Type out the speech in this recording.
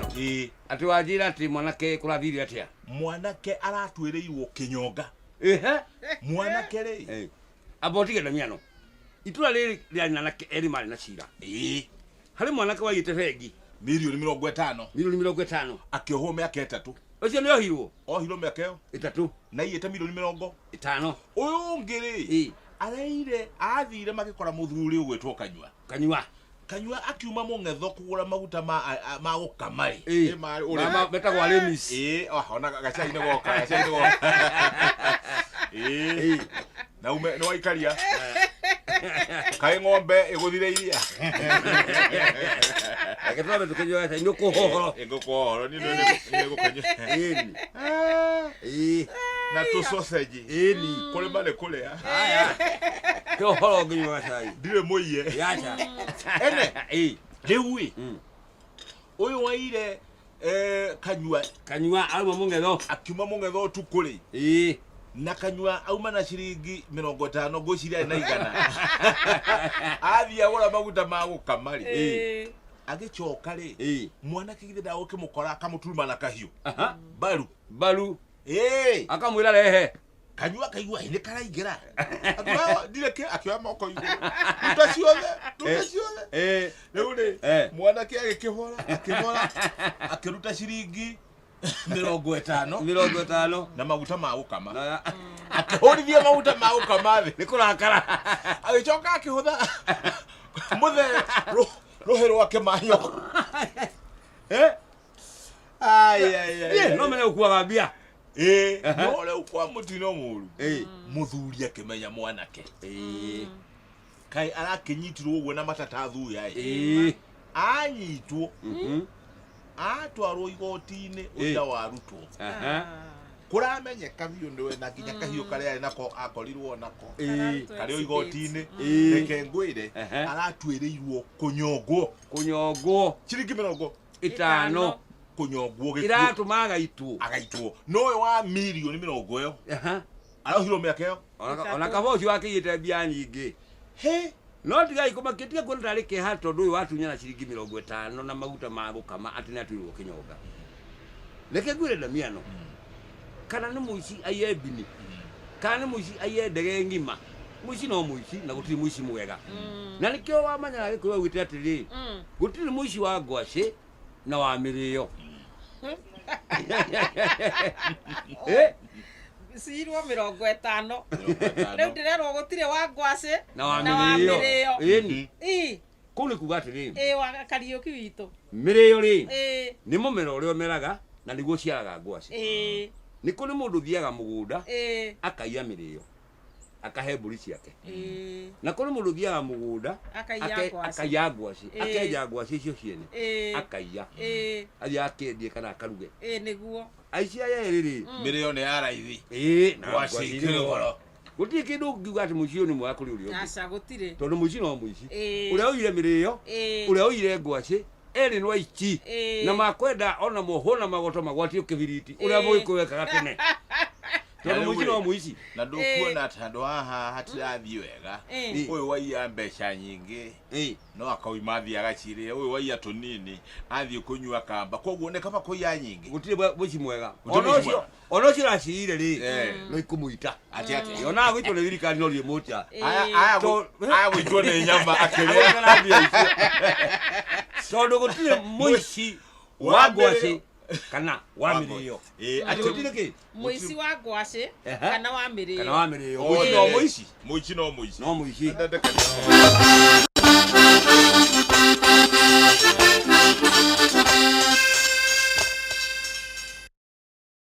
Damiano ati wajira ati mwanake kurathiri atia mwanake aratwireirwo kinyonga mwanake ri abotige Damiano itura riri rya nyanake eri mari na cira hari mwanake wayite bengi milioni 50 akiohwo miaka 3 ucio ni ohirwo miaka iyo 3 na iyete milioni 50 uyu ngiri areire athire magikora muthuri ugwetwo kanyua akiuma mungetho kugura maguta ma gukamari ma betagwa remis ona gacai goka na ume no waikaria kai ng'ombe iguthire iria aketwa tukenyo ata nyoko hohoro ni gukenyo na tu sausage kule male kule haya to horo nginywa sai dire moiye yacha ene lewi uyu waire kanyua auma mungetho akiuma mungetho tukuri na kanyua auma na shiringi 50 ngociria na igana athia gora maguta ma gukamari agicoka ri mwana kigire dawo kimukora akamuturuma na kahiu baru akamwira rehe kanyua kaigua ine karaingira direke akioya moko iguru tutasiothe riu mwana ki agikihora akiruta shiringi 50 na maguta ma gukama akihorithia maguta ma gukama ni kurakara agicoka akihutha muthe rohero wake mahiyo no mene ukuaga mbia no le ukwa mutino muru muthuri akimenya mwanake kai arakinyitirwo uguo na matatathu yae anyitwo atwarwo igoti-ini uria warutwo kuramenyeka biu ndiwe na nginya kahiu karia nako akorirwo nako kario igoti-ini reke ngwire aratwireirwo kunyongwo ciringi 50 kunyongwo iratuma agaitwo no wa milioni 50 arohirwo miaka iyo ona kaboci wakiyite mbia nyingi no tigai kumakitie kwona tari kiha tondu uyu watunyana ciringi 50 na maguta ma gukama ati ni atwirwo kinyonga reke ngwire Damiano kana ni muici ayebini kana ni muici ayendege ngima muici no muici na gutiri muici mwega na nikio wamanya gikuyo gwite atiri gutiri muici wa ngwaci na wa mirio sirwo 50 riu ndirerwo gutire wa ngwaci na wa mirio kuni kuga atiri wa Kariuki witu mirio ri ni mumero uri omeraga na niguo ciaraga ngwaci ni kuri mundu thiaga mugunda akaiya mirio akahe mburi ciake na kuri mundu thiaga mugunda akaiya ngwaci akenja ngwaci icio ciene akaiya athia akendie kana akaruge niguo aici aya riri mirio ni araithi ngwaci kirigoro gutiri kindu ngiuga ati muici ni mwaka kuri uri aca gutire tondu muici no muici uria uire mirio uria uire ngwaci eri no aici na makwenda ona mohona magoto magwati ukibiriti uria muikuwekaga tene tondu muici no muici na ndukuona tandu haha hatirathi wega uyu waiya mbeca nyingi no akauma thia gaciria uyu waiya tunini athi kunyua kamba koguo ne kama kuiya nyingi gutire muici mwega ono cio racirire ri no ikumuita ati ona gwitwo ni thirikari no rie mutia aya gwitwo ni nyama akiria na mbia icio tondu gutire muici wa ngwaci kana wa mirio ati gutire ki muici wa ngwaci kana wa mirio muici no muici no muici